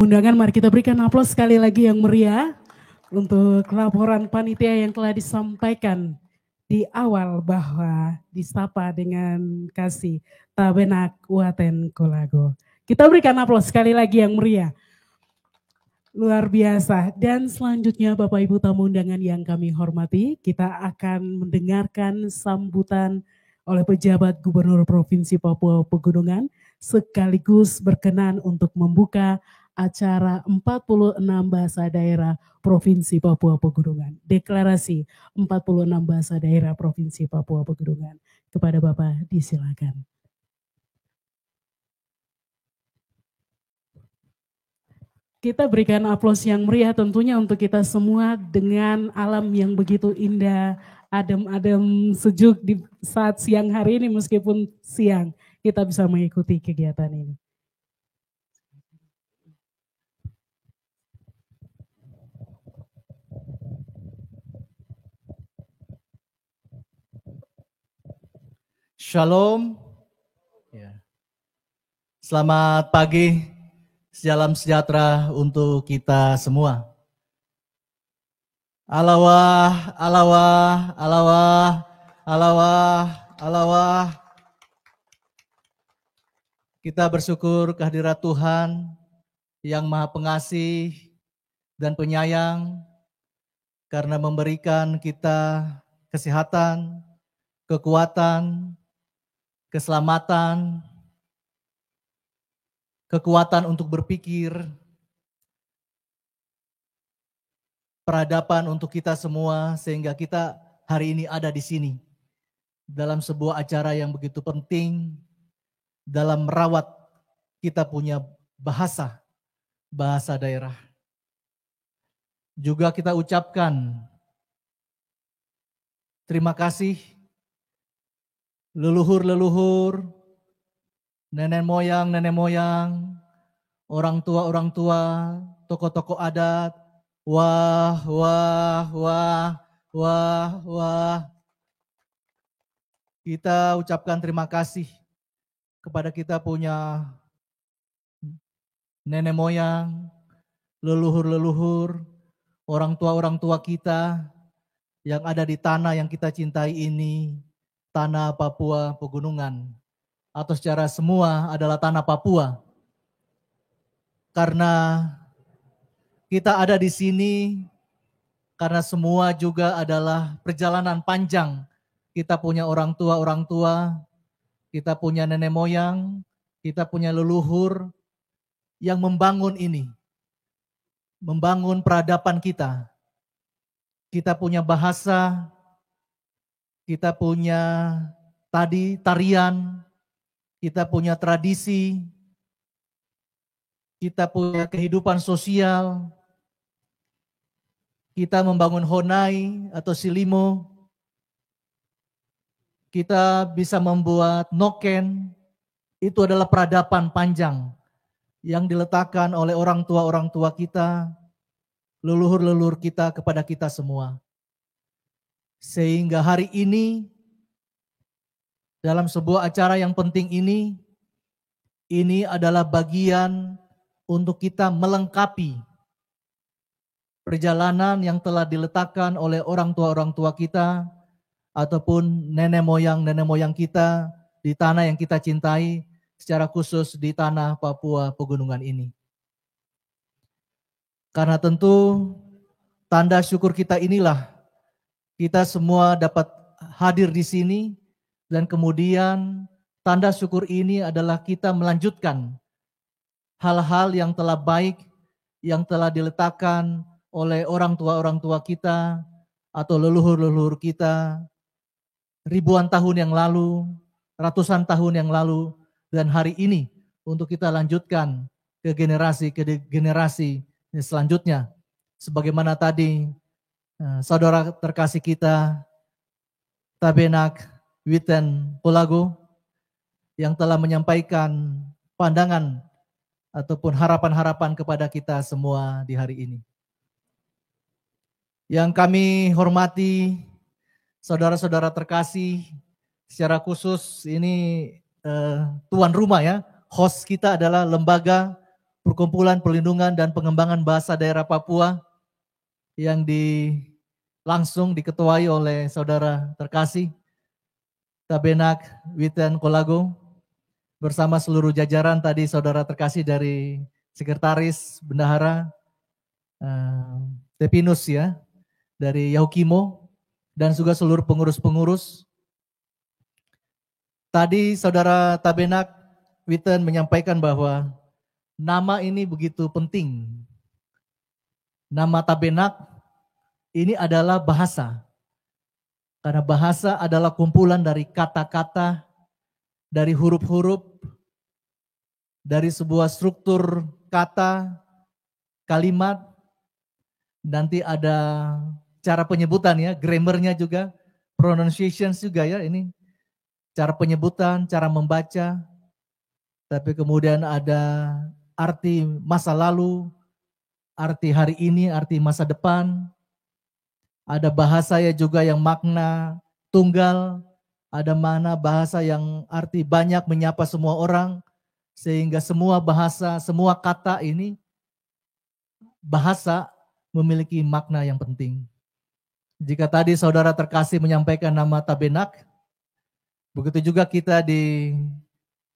Undangan, mari kita berikan aplaus sekali lagi yang meriah untuk laporan panitia yang telah disampaikan di awal bahwa disapa dengan kasih Tabenak Waten Kolago. Kita berikan aplaus sekali lagi yang meriah. Luar biasa. Dan selanjutnya Bapak Ibu tamu undangan yang kami hormati, kita akan mendengarkan sambutan oleh pejabat Gubernur Provinsi Papua Pegunungan sekaligus berkenan untuk membuka acara 46 bahasa daerah Provinsi Papua Pegunungan. Deklarasi 46 bahasa daerah Provinsi Papua Pegunungan. Kepada Bapak disilakan. Kita berikan aplaus yang meriah tentunya untuk kita semua dengan alam yang begitu indah, adem-adem, sejuk di saat siang hari ini meskipun siang kita bisa mengikuti kegiatan ini. Shalom. Selamat pagi. Salam sejahtera untuk kita semua. Alawah, alawah, alawah, alawah, alawah. Kita bersyukur kehadirat Tuhan yang Maha Pengasih dan Penyayang karena memberikan kita kesehatan, kekuatan, keselamatan, kekuatan untuk berpikir, peradaban untuk kita semua sehingga kita hari ini ada di sini dalam sebuah acara yang begitu penting dalam merawat kita punya bahasa daerah. Juga kita ucapkan terima kasih leluhur-leluhur, nenek moyang, orang tua, tokoh-tokoh adat, wah. Kita ucapkan terima kasih kepada kita punya nenek moyang, leluhur-leluhur, orang tua kita yang ada di tanah yang kita cintai ini, tanah Papua Pegunungan. Atau secara semua adalah tanah Papua. Karena kita ada di sini, karena semua juga adalah perjalanan panjang. Kita punya orang tua, kita punya nenek moyang, kita punya leluhur yang membangun ini. Membangun peradaban kita. Kita punya bahasa, kita punya tarian, kita punya tradisi, kita punya kehidupan sosial, kita membangun honai atau silimo, kita bisa membuat noken, itu adalah peradaban panjang yang diletakkan oleh orang tua kita, leluhur-leluhur kita kepada kita semua. Sehingga hari ini, dalam sebuah acara yang penting ini adalah bagian untuk kita melengkapi perjalanan yang telah diletakkan oleh orang tua kita ataupun nenek moyang kita di tanah yang kita cintai, secara khusus di tanah Papua Pegunungan ini. Karena tentu tanda syukur kita inilah kita semua dapat hadir di sini. Dan kemudian tanda syukur ini adalah kita melanjutkan hal-hal yang telah baik, yang telah diletakkan oleh orang tua kita atau leluhur-leluhur kita ribuan tahun yang lalu, ratusan tahun yang lalu, dan hari ini untuk kita lanjutkan ke generasi selanjutnya. Sebagaimana tadi saudara terkasih kita Tabenak Waten Kolago yang telah menyampaikan pandangan ataupun harapan-harapan kepada kita semua di hari ini. Yang kami hormati saudara-saudara terkasih, secara khusus ini tuan rumah ya, host kita adalah Lembaga Perkumpulan Pelindungan dan Pengembangan Bahasa Daerah Papua yang langsung diketuai oleh saudara terkasih Tabenak Witan Kolago bersama seluruh jajaran tadi saudara terkasih dari Sekretaris Bendahara Tepinus ya, dari Yahukimo, dan juga seluruh pengurus-pengurus. Tadi saudara Tabenak Witan menyampaikan bahwa nama ini begitu penting. Nama Tabenak ini adalah bahasa. Karena bahasa adalah kumpulan dari kata-kata, dari huruf-huruf, dari sebuah struktur kata, kalimat, nanti ada cara penyebutan ya, grammarnya juga, pronunciations juga ya ini. Cara penyebutan, cara membaca, tapi kemudian ada arti masa lalu, arti hari ini, arti masa depan. Ada bahasa ya juga yang makna tunggal, ada mana bahasa yang arti banyak menyapa semua orang, sehingga semua bahasa, semua kata ini, bahasa memiliki makna yang penting. Jika tadi saudara terkasih menyampaikan nama Tabenak, begitu juga kita di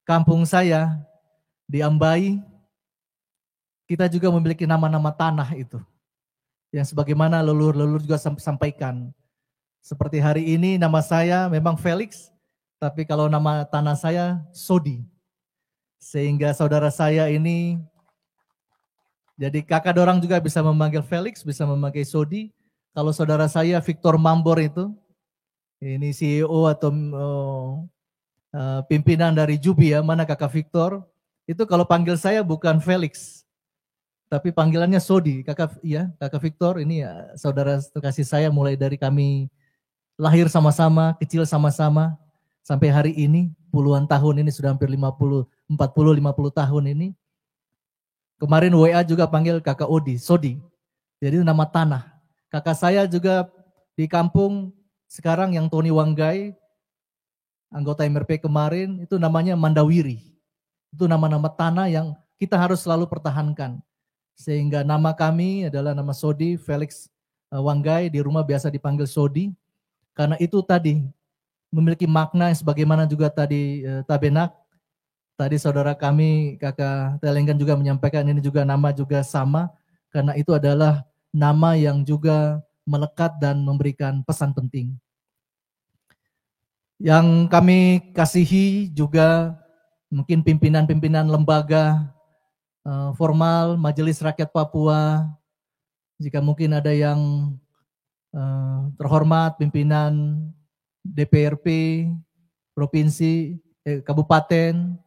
kampung saya, di Ambai, kita juga memiliki nama-nama tanah itu. Yang sebagaimana leluhur-leluhur juga sampaikan. Seperti hari ini nama saya memang Felix, tapi kalau nama tanah saya Sodi. Sehingga saudara saya ini, jadi kakak dorang juga bisa memanggil Felix, bisa memanggil Sodi. Kalau saudara saya Victor Mambor itu, ini CEO atau pimpinan dari Jubi ya, mana kakak Victor, itu kalau panggil saya bukan Felix, tapi panggilannya Sodi. Kakak Victor ini ya, saudara terkasih saya mulai dari kami lahir sama-sama, kecil sama-sama, sampai hari ini puluhan tahun ini sudah hampir 40-50 tahun ini. Kemarin WA juga panggil kakak Odi, Sodi. Jadi nama tanah. Kakak saya juga di kampung sekarang yang Tony Wanggai, anggota MRP kemarin, itu namanya Mandawiri. Itu nama-nama tanah yang kita harus selalu pertahankan. Sehingga nama kami adalah nama Sodi Felix Wanggai, di rumah biasa dipanggil Sodi. Karena itu tadi memiliki makna sebagaimana juga tadi Tabenak. Tadi saudara kami kakak Telenggan juga menyampaikan ini juga nama juga sama. Karena itu adalah nama yang juga melekat dan memberikan pesan penting. Yang kami kasihi juga mungkin pimpinan-pimpinan lembaga formal Majelis Rakyat Papua, jika mungkin ada yang terhormat pimpinan DPRP, provinsi, kabupaten,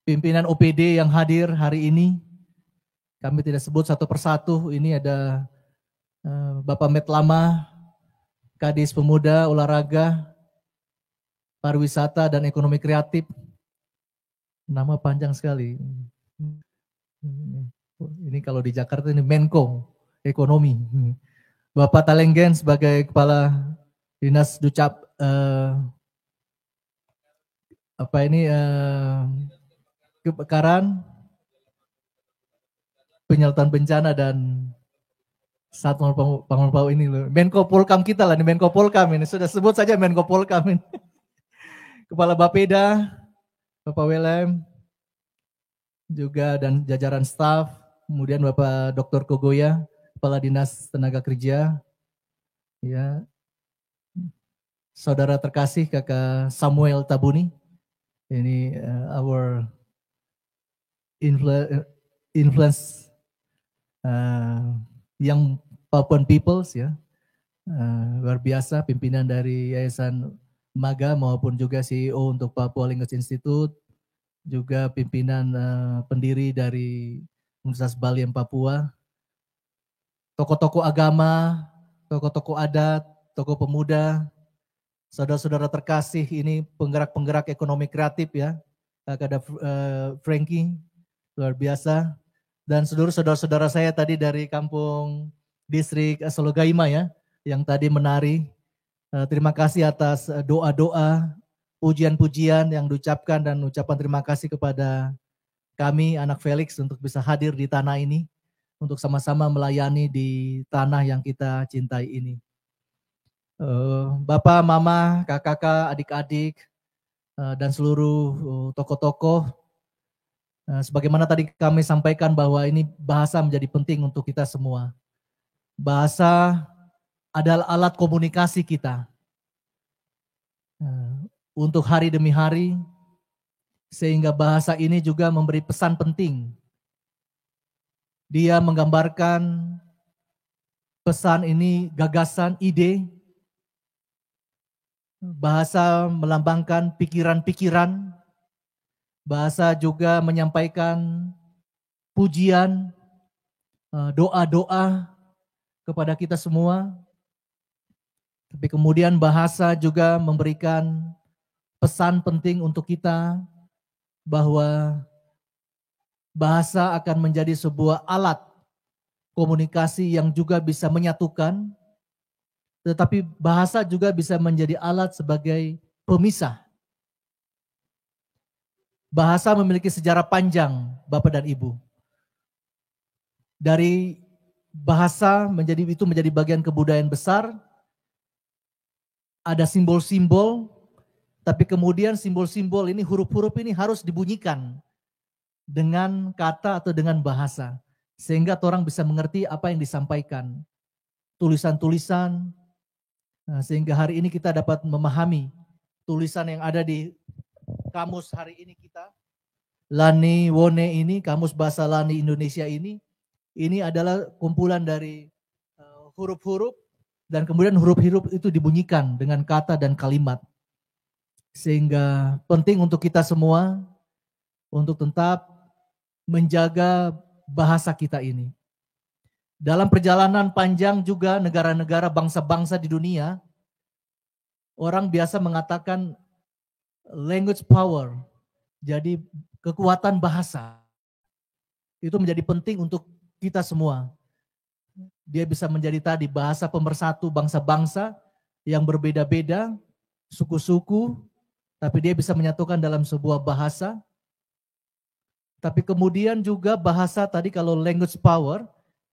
pimpinan OPD yang hadir hari ini, kami tidak sebut satu persatu, ini ada Bapak Metlama, Kadis Pemuda, Olahraga, Pariwisata dan Ekonomi Kreatif. Nama panjang sekali. Ini kalau di Jakarta ini Menko Ekonomi. Bapak Talenggen sebagai Kepala Dinas Ducap kebakaran, penyertaan bencana dan Satpol Pamungpau ini loh. Menko Polkam kita lah, ini Menko Polkam ini sudah sebut saja Menko Polkam ini. Kepala Bapeda, Bapak Welem, juga dan jajaran staf, kemudian Bapak Dr. Kogoya, Kepala Dinas Tenaga Kerja, ya, saudara terkasih Kakak Samuel Tabuni, ini our influence young Papuan peoples ya, luar biasa pimpinan dari Yayasan MAGA maupun juga CEO untuk Papua Language Institute, juga pimpinan pendiri dari Universitas Baliem Papua, tokoh-tokoh agama, tokoh-tokoh adat, tokoh pemuda, saudara-saudara terkasih ini penggerak-penggerak ekonomi kreatif ya, ada Frankie, luar biasa, dan seluruh saudara-saudara saya tadi dari kampung distrik Sologaima ya, yang tadi menari. Terima kasih atas doa-doa, pujian-pujian yang diucapkan dan ucapan terima kasih kepada kami anak Felix untuk bisa hadir di tanah ini, untuk sama-sama melayani di tanah yang kita cintai ini. Bapak, Mama, kakak-kakak, adik-adik, dan seluruh tokoh-tokoh, sebagaimana tadi kami sampaikan bahwa ini bahasa menjadi penting untuk kita semua. Bahasa adalah alat komunikasi kita untuk hari demi hari, sehingga bahasa ini juga memberi pesan penting. Dia menggambarkan pesan ini, gagasan, ide. Bahasa melambangkan pikiran-pikiran. Bahasa juga menyampaikan pujian, doa-doa kepada kita semua. Tapi kemudian bahasa juga memberikan pesan penting untuk kita bahwa bahasa akan menjadi sebuah alat komunikasi yang juga bisa menyatukan, tetapi bahasa juga bisa menjadi alat sebagai pemisah. Bahasa memiliki sejarah panjang, Bapak dan Ibu. Dari bahasa itu menjadi bagian kebudayaan besar, ada simbol-simbol, tapi kemudian simbol-simbol ini, huruf-huruf ini harus dibunyikan dengan kata atau dengan bahasa, sehingga orang bisa mengerti apa yang disampaikan. Tulisan-tulisan, sehingga hari ini kita dapat memahami tulisan yang ada di kamus hari ini kita, Lani Wone ini, kamus bahasa Lani Indonesia ini adalah kumpulan dari huruf-huruf, dan kemudian huruf-huruf itu dibunyikan dengan kata dan kalimat. Sehingga penting untuk kita semua untuk tetap menjaga bahasa kita ini. Dalam perjalanan panjang juga negara-negara, bangsa-bangsa di dunia, orang biasa mengatakan language power, jadi kekuatan bahasa. Itu menjadi penting untuk kita semua. Dia bisa menjadi tadi bahasa pemersatu bangsa-bangsa yang berbeda-beda, suku-suku, tapi dia bisa menyatukan dalam sebuah bahasa. Tapi kemudian juga bahasa tadi kalau language power,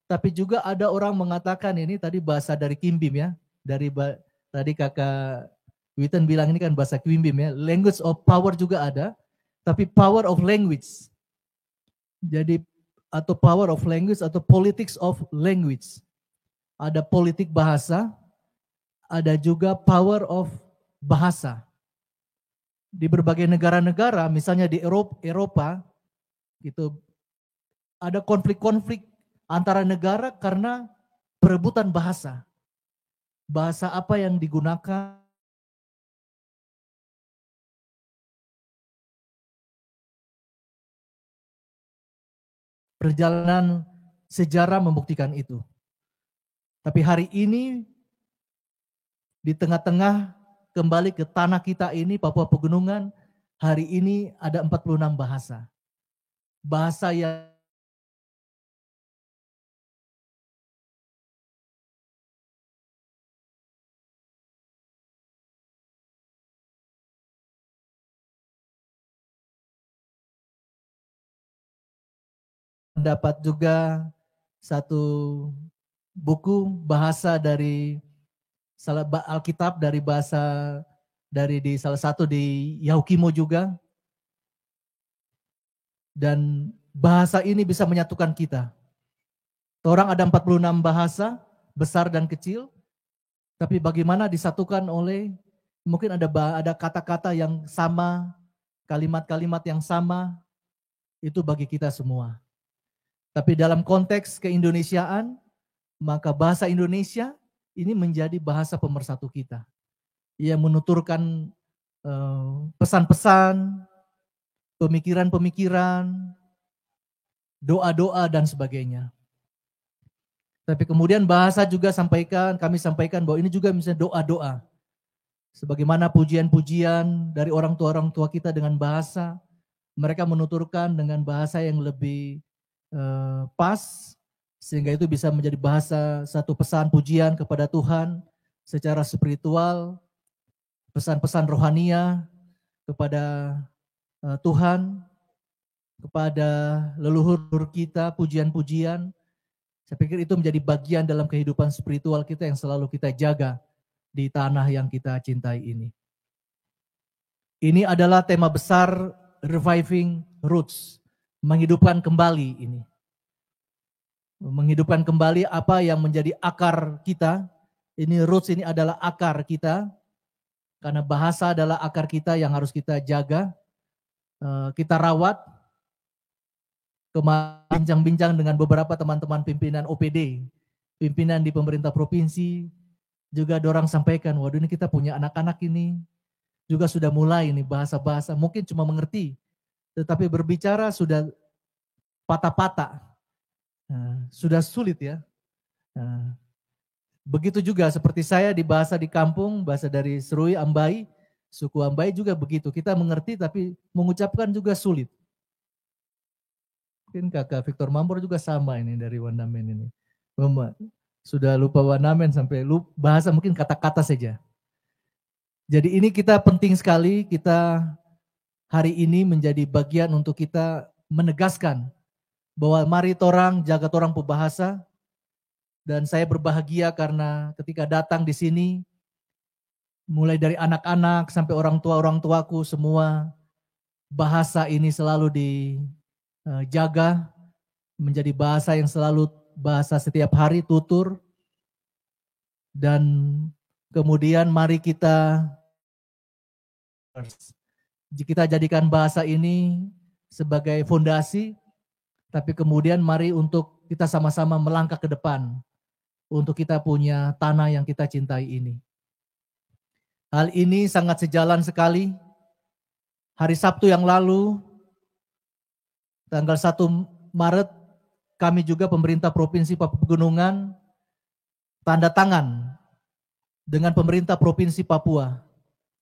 tapi juga ada orang mengatakan ini tadi bahasa dari Kimbim ya, tadi kakak Witten bilang ini kan bahasa Kimbim ya, language of power juga ada, tapi power of language. Jadi atau power of language atau politics of language. Ada politik bahasa, ada juga power of bahasa. Di berbagai negara-negara, misalnya di Eropa, gitu, ada konflik-konflik antara negara karena perebutan bahasa. Bahasa apa yang digunakan? Perjalanan sejarah membuktikan itu. Tapi hari ini di tengah-tengah kembali ke tanah kita ini, Papua Pegunungan, hari ini ada 46 bahasa. Bahasa yang dapat juga satu buku bahasa dari Alkitab dari bahasa di salah satu di Yahukimo juga. Dan bahasa ini bisa menyatukan kita. Orang ada 46 bahasa, besar dan kecil, tapi bagaimana disatukan oleh mungkin ada kata-kata yang sama, kalimat-kalimat yang sama, itu bagi kita semua. Tapi dalam konteks keindonesiaan, maka bahasa Indonesia ini menjadi bahasa pemersatu kita. Ia menuturkan pesan-pesan, pemikiran-pemikiran, doa-doa dan sebagainya. Tapi kemudian bahasa juga kami sampaikan bahwa ini juga misalnya doa-doa. Sebagaimana pujian-pujian dari orang tua kita dengan bahasa, mereka menuturkan dengan bahasa yang lebih pas, sehingga itu bisa menjadi bahasa satu pesan pujian kepada Tuhan secara spiritual, pesan-pesan rohania kepada Tuhan. kepada leluhur kita, pujian-pujian. Saya pikir itu menjadi bagian dalam kehidupan spiritual kita yang selalu kita jaga di tanah yang kita cintai ini. Ini adalah tema besar Reviving Roots, menghidupkan kembali ini. Menghidupkan kembali apa yang menjadi akar kita. Ini roots, ini adalah akar kita. Karena bahasa adalah akar kita yang harus kita jaga, kita rawat. Kemarin bincang-bincang dengan beberapa teman-teman pimpinan OPD, pimpinan di pemerintah provinsi, juga dorang sampaikan, waduh ini kita punya anak-anak ini, juga sudah mulai ini bahasa-bahasa, mungkin cuma mengerti, tetapi berbicara sudah patah-patah, sudah sulit ya. Begitu juga seperti saya di bahasa di kampung, bahasa dari Serui, Ambai, suku Ambai juga begitu, kita mengerti tapi mengucapkan juga sulit. Mungkin kakak Victor Mambor juga sama ini dari Wanamen ini. Sudah lupa Wanamen sampai lupa bahasa mungkin kata-kata saja. Jadi ini kita penting sekali, kita hari ini menjadi bagian untuk kita menegaskan bahwa mari torang jaga torang pembahasa. Dan saya berbahagia karena ketika datang di sini, mulai dari anak-anak sampai orang tuaku semua, bahasa ini selalu dijaga menjadi bahasa yang selalu bahasa setiap hari tutur. Dan kemudian mari kita jadikan bahasa ini sebagai fondasi, tapi kemudian mari untuk kita sama-sama melangkah ke depan untuk kita punya tanah yang kita cintai ini. Hal ini sangat sejalan sekali. Hari Sabtu yang lalu, tanggal 1 Maret, kami juga pemerintah Provinsi Papua Pegunungan tanda tangan dengan pemerintah Provinsi Papua,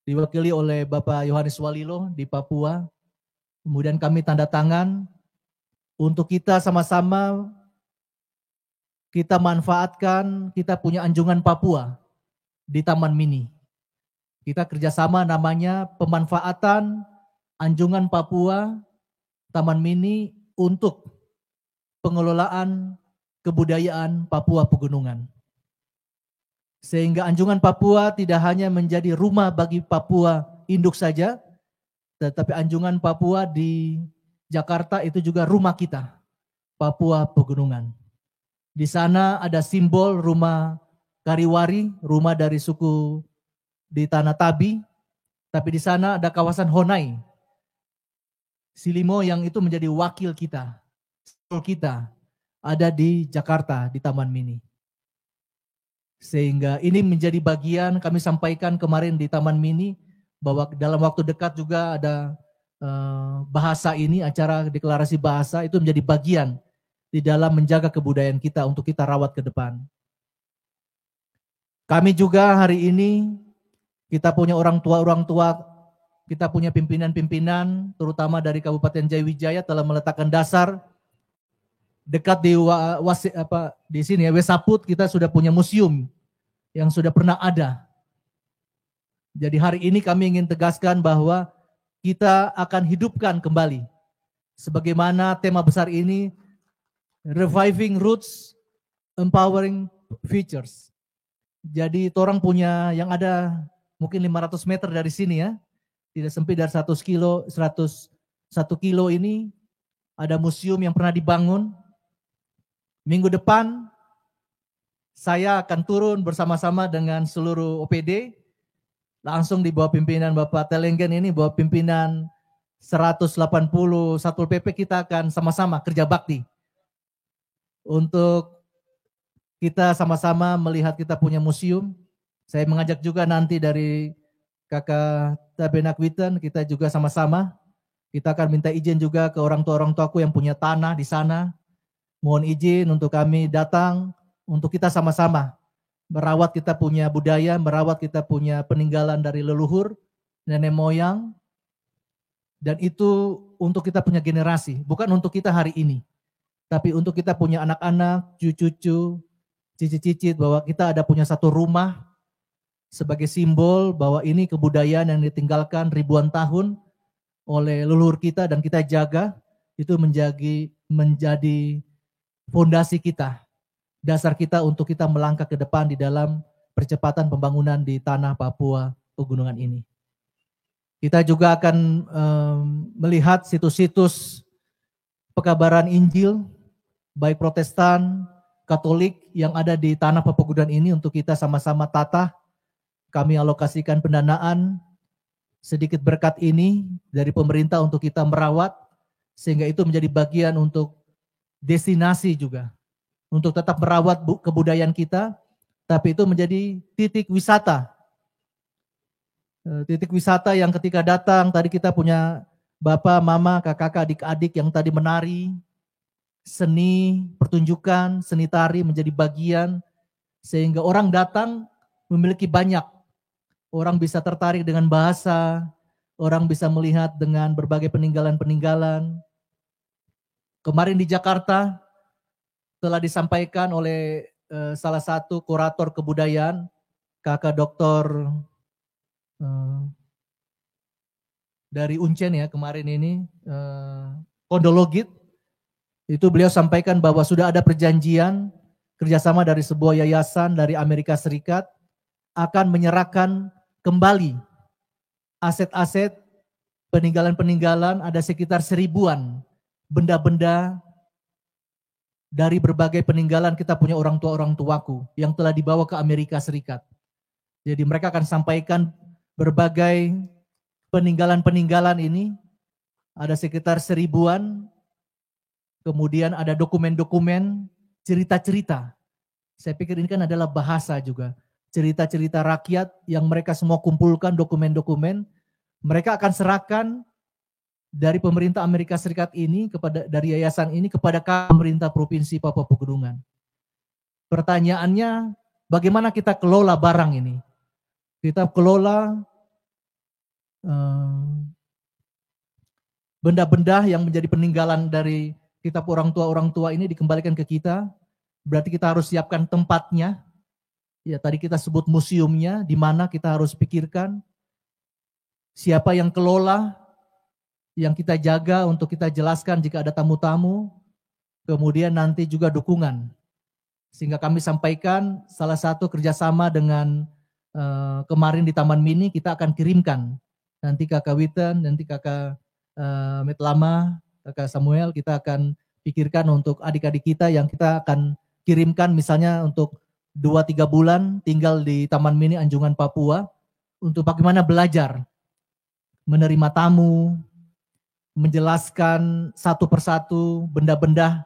diwakili oleh Bapak Yohanes Walilo di Papua. Kemudian kami tanda tangan untuk kita sama-sama kita manfaatkan, kita punya anjungan Papua di Taman Mini. Kita kerjasama namanya pemanfaatan anjungan Papua Taman Mini untuk pengelolaan kebudayaan Papua Pegunungan. Sehingga anjungan Papua tidak hanya menjadi rumah bagi Papua induk saja, tetapi anjungan Papua di Jakarta itu juga rumah kita, Papua Pegunungan. Di sana ada simbol rumah Kariwari, rumah dari suku di Tanah Tabi, tapi di sana ada kawasan Honai, Silimo yang itu menjadi wakil kita ada di Jakarta di Taman Mini. Sehingga ini menjadi bagian kami sampaikan kemarin di Taman Mini bahwa dalam waktu dekat juga ada bahasa ini, acara deklarasi bahasa itu menjadi bagian di dalam menjaga kebudayaan kita untuk kita rawat ke depan. Kami juga hari ini kita punya orang tua, kita punya pimpinan-pimpinan terutama dari Kabupaten Jayawijaya telah meletakkan dasar dekat di sini ya, Wesaput kita sudah punya museum yang sudah pernah ada. Jadi hari ini kami ingin tegaskan bahwa kita akan hidupkan kembali sebagaimana tema besar ini, Reviving Roots, Empowering Futures. Jadi orang punya yang ada mungkin 500 meter dari sini ya, tidak sempit dari 1 kilo ini ada museum yang pernah dibangun. Minggu depan saya akan turun bersama-sama dengan seluruh OPD, langsung di bawah pimpinan Bapak Telenggen ini, bawah pimpinan 180 Satpol PP, kita akan sama-sama kerja bakti untuk kita sama-sama melihat kita punya museum. Saya mengajak juga nanti dari Kakak Tabenak Witten, kita juga sama-sama. Kita akan minta izin juga ke orang tuaku yang punya tanah di sana. Mohon izin untuk kami datang, untuk kita sama-sama merawat kita punya budaya, merawat kita punya peninggalan dari leluhur, nenek moyang. Dan itu untuk kita punya generasi, bukan untuk kita hari ini. Tapi untuk kita punya anak-anak, cucu-cucu, cicit-cicit, bahwa kita ada punya satu rumah sebagai simbol bahwa ini kebudayaan yang ditinggalkan ribuan tahun oleh leluhur kita dan kita jaga. itu menjadi fondasi kita, dasar kita untuk kita melangkah ke depan di dalam percepatan pembangunan di tanah Papua Pegunungan ini. Kita juga akan melihat situs-situs pekabaran Injil, baik Protestan, Katolik yang ada di tanah Papua Pegunungan ini untuk kita sama-sama tata. Kami alokasikan pendanaan sedikit berkat ini dari pemerintah untuk kita merawat, sehingga itu menjadi bagian untuk destinasi juga, untuk tetap merawat kebudayaan kita, tapi itu menjadi titik wisata. Titik wisata yang ketika datang, tadi kita punya bapak, mama, kakak, adik-adik yang tadi menari, seni, pertunjukan, seni tari menjadi bagian, sehingga orang datang memiliki banyak. Orang bisa tertarik dengan bahasa, orang bisa melihat dengan berbagai peninggalan-peninggalan. Kemarin di Jakarta telah disampaikan oleh salah satu kurator kebudayaan, kakak doktor dari Uncen ya kemarin ini, Kondologit, itu beliau sampaikan bahwa sudah ada perjanjian kerjasama dari sebuah yayasan dari Amerika Serikat akan menyerahkan kembali aset-aset peninggalan-peninggalan, ada sekitar 1000-an benda-benda dari berbagai peninggalan kita punya orang tuaku yang telah dibawa ke Amerika Serikat. Jadi mereka akan sampaikan berbagai peninggalan-peninggalan ini, ada sekitar 1000-an, kemudian ada dokumen-dokumen, cerita-cerita. Saya pikir ini kan adalah bahasa juga. Cerita-cerita rakyat yang mereka semua kumpulkan, dokumen-dokumen, mereka akan serahkan dari pemerintah Amerika Serikat ini dari yayasan ini kepada pemerintah Provinsi Papua Pegunungan. Pertanyaannya, bagaimana kita kelola barang ini? Kita kelola benda-benda yang menjadi peninggalan dari kitab orang tua ini dikembalikan ke kita. Berarti kita harus siapkan tempatnya. Ya, tadi kita sebut museumnya, di mana kita harus pikirkan siapa yang kelola, yang kita jaga untuk kita jelaskan jika ada tamu-tamu, kemudian nanti juga dukungan. Sehingga kami sampaikan salah satu kerjasama dengan kemarin di Taman Mini kita akan kirimkan. Nanti Kakak Witten, nanti Kakak Metlama, Kakak Samuel, kita akan pikirkan untuk adik-adik kita yang kita akan kirimkan misalnya untuk 2-3 bulan tinggal di Taman Mini Anjungan Papua untuk bagaimana belajar menerima tamu, menjelaskan satu persatu benda-benda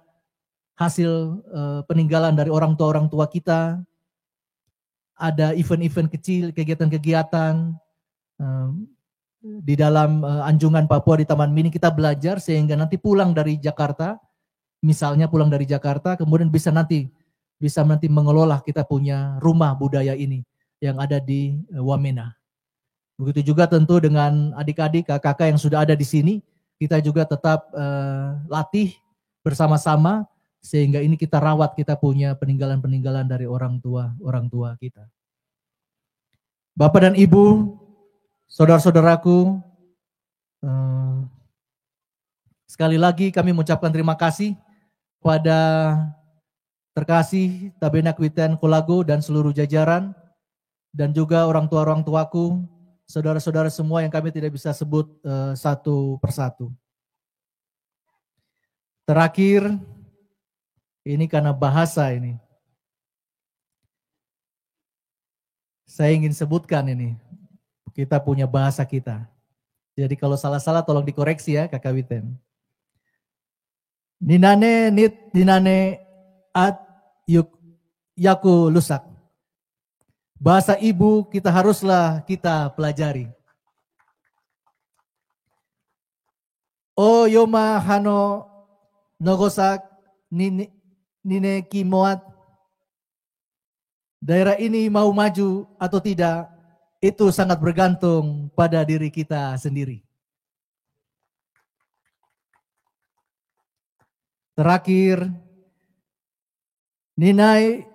hasil peninggalan dari orang tua kita. Ada event-event kecil, kegiatan-kegiatan di dalam Anjungan Papua di Taman Mini, kita belajar sehingga nanti pulang dari Jakarta, misalnya pulang dari Jakarta, kemudian bisa nanti mengelola kita punya rumah budaya ini yang ada di Wamena. Begitu juga tentu dengan adik-adik, kakak yang sudah ada di sini, kita juga tetap latih bersama-sama sehingga ini kita rawat, kita punya peninggalan-peninggalan dari orang tua kita. Bapak dan Ibu, saudara-saudaraku, sekali lagi kami mengucapkan terima kasih pada terkasih Tabenak Witten Kolago dan seluruh jajaran, dan juga orang tuaku, saudara-saudara semua yang kami tidak bisa sebut satu persatu. Terakhir, ini karena bahasa ini, saya ingin sebutkan ini, kita punya bahasa kita. Jadi kalau salah-salah tolong dikoreksi ya Kakak Witten. Ninane nit ninane at yuk yaku lusak. Bahasa ibu kita haruslah kita pelajari. O yoma hano nogosak nine kimoat. Daerah ini mau maju atau tidak, itu sangat bergantung pada diri kita sendiri. Terakhir, Ninai